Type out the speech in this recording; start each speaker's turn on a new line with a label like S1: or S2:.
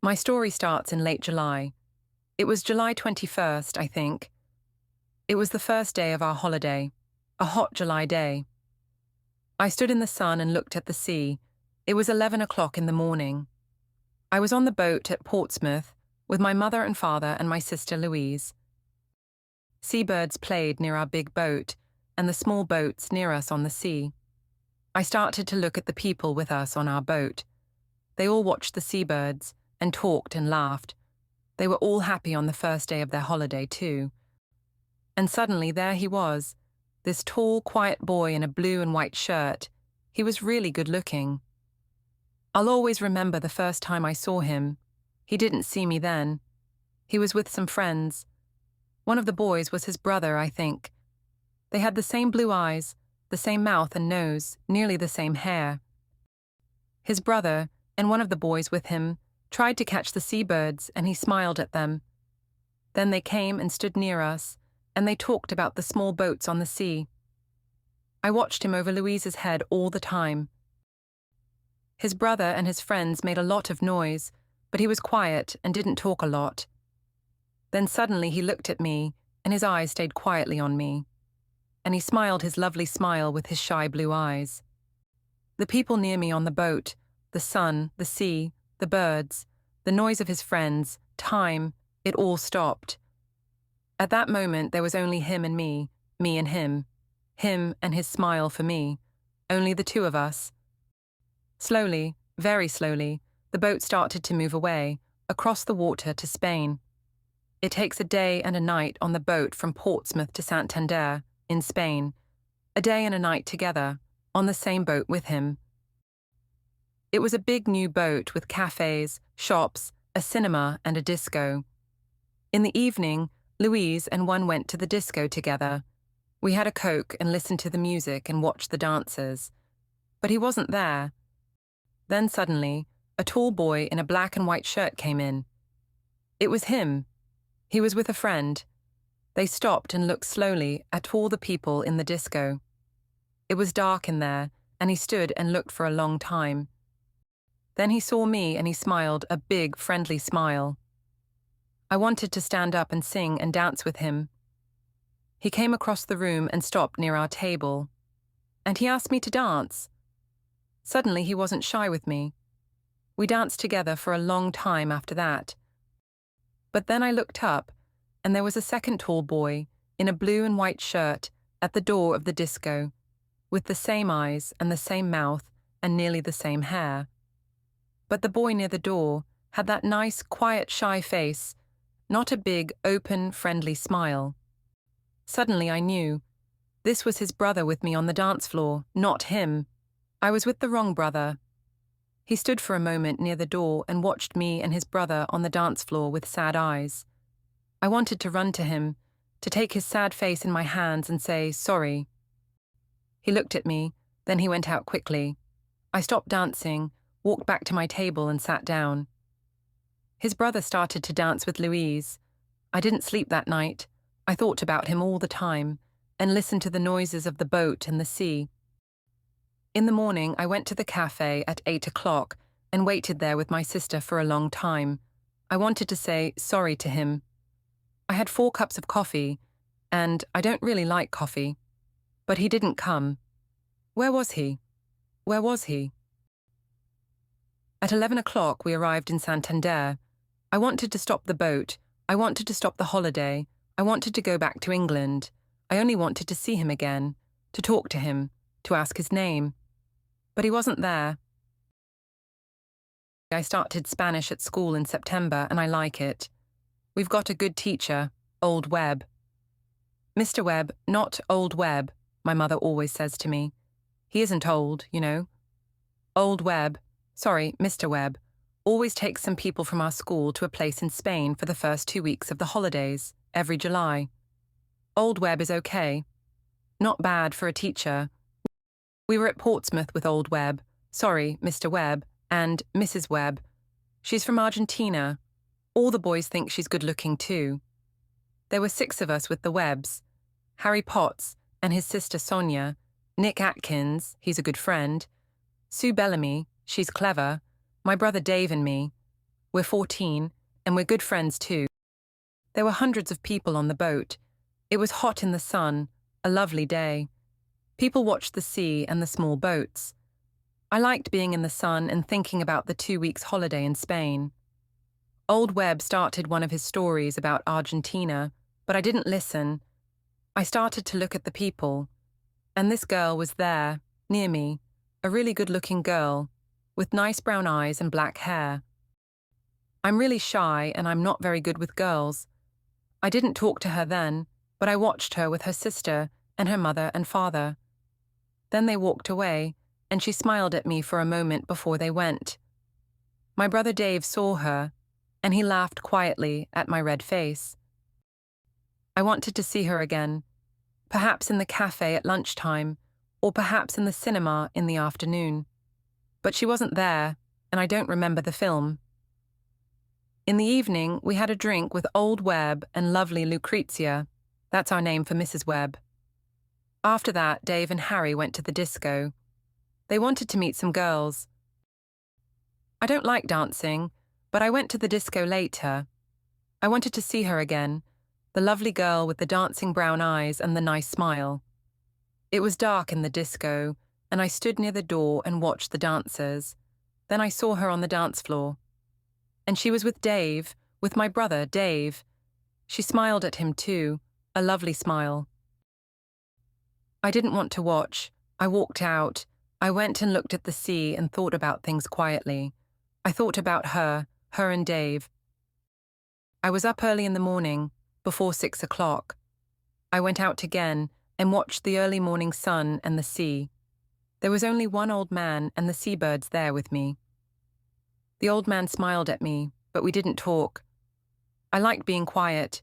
S1: My story starts in late July. It was July 21st, I think. It was the first day of our holiday, a hot July day. I stood in the sun and looked at the sea. It was 11 o'clock in the morning. I was on the boat at Portsmouth with my mother and father and my sister Louise. Seabirds played near our big boat and the small boats near us on the sea. I started to look at the people with us on our boat. They all watched the seabirds and talked and laughed. They were all happy on the first day of their holiday too. And suddenly there he was, this tall, quiet boy in a blue and white shirt. He was really good looking. I'll always remember the first time I saw him. He didn't see me then. He was with some friends. One of the boys was his brother, I think. They had the same blue eyes, the same mouth and nose, nearly the same hair. His brother, and one of the boys with him, tried to catch the seabirds, and he smiled at them. Then they came and stood near us, and they talked about the small boats on the sea. I watched him over Louise's head all the time. His brother and his friends made a lot of noise, but he was quiet and didn't talk a lot. Then suddenly he looked at me, and his eyes stayed quietly on me. And he smiled his lovely smile with his shy blue eyes. The people near me on the boat, the sun, the sea, the birds, the noise of his friends, time, it all stopped. At that moment there was only him and me and him and his smile for me, only the two of us. Slowly, very slowly, the boat started to move away, across the water to Spain. It takes a day and a night on the boat from Portsmouth to Santander, in Spain, a day and a night together, on the same boat with him. It was a big new boat with cafes, shops, a cinema and a disco. In the evening, Louise and one went to the disco together. We had a Coke and listened to the music and watched the dancers. But he wasn't there. Then suddenly, a tall boy in a black and white shirt came in. It was him. He was with a friend. They stopped and looked slowly at all the people in the disco. It was dark in there, and he stood and looked for a long time. Then he saw me and he smiled a big, friendly smile. I wanted to stand up and sing and dance with him. He came across the room and stopped near our table. And he asked me to dance. Suddenly he wasn't shy with me. We danced together for a long time after that. But then I looked up, and there was a second tall boy, in a blue and white shirt, at the door of the disco, with the same eyes and the same mouth and nearly the same hair. But the boy near the door had that nice, quiet, shy face, not a big, open, friendly smile. Suddenly I knew. This was his brother with me on the dance floor, not him. I was with the wrong brother. He stood for a moment near the door and watched me and his brother on the dance floor with sad eyes. I wanted to run to him, to take his sad face in my hands and say, sorry. He looked at me, then he went out quickly. I stopped dancing, walked back to my table and sat down. His brother started to dance with Louise. I didn't sleep that night. I thought about him all the time and listened to the noises of the boat and the sea. In the morning, I went to the cafe at 8 o'clock and waited there with my sister for a long time. I wanted to say sorry to him. I had 4 cups of coffee, and I don't really like coffee. But he didn't come. Where was he? Where was he? At 11 o'clock, we arrived in Santander. I wanted to stop the boat. I wanted to stop the holiday. I wanted to go back to England. I only wanted to see him again, to talk to him, to ask his name. But he wasn't there. I started Spanish at school in September, and I like it. We've got a good teacher, Old Webb. Mr. Webb, not Old Webb, my mother always says to me. He isn't old, you know. Old Webb, sorry, Mr. Webb, always takes some people from our school to a place in Spain for the first 2 weeks of the holidays, every July. Old Webb is okay. Not bad for a teacher. We were at Portsmouth with Old Webb, sorry, Mr. Webb, and Mrs. Webb. She's from Argentina. All the boys think she's good-looking too. There were 6 of us with the Webbs. Harry Potts and his sister Sonia, Nick Atkins, he's a good friend, Sue Bellamy, she's clever, my brother Dave and me. We're 14, and we're good friends too. There were hundreds of people on the boat. It was hot in the sun, a lovely day. People watched the sea and the small boats. I liked being in the sun and thinking about the 2 weeks holiday in Spain. Old Webb started one of his stories about Argentina, but I didn't listen. I started to look at the people, and this girl was there, near me, a really good-looking girl, with nice brown eyes and black hair. I'm really shy and I'm not very good with girls. I didn't talk to her then, but I watched her with her sister and her mother and father. Then they walked away, and she smiled at me for a moment before they went. My brother Dave saw her, and he laughed quietly at my red face. I wanted to see her again, perhaps in the cafe at lunchtime, or perhaps in the cinema in the afternoon. But she wasn't there, and I don't remember the film. In the evening, we had a drink with Old Webb and lovely Lucrezia. That's our name for Mrs. Webb. After that, Dave and Harry went to the disco. They wanted to meet some girls. I don't like dancing, but I went to the disco later. I wanted to see her again, the lovely girl with the dancing brown eyes and the nice smile. It was dark in the disco, and I stood near the door and watched the dancers. Then I saw her on the dance floor. And she was with Dave, with my brother, Dave. She smiled at him too, a lovely smile. I didn't want to watch. I walked out. I went and looked at the sea and thought about things quietly. I thought about her and Dave. I was up early in the morning, before 6 o'clock. I went out again and watched the early morning sun and the sea. There was only one old man and the seabirds there with me. The old man smiled at me, but we didn't talk. I liked being quiet.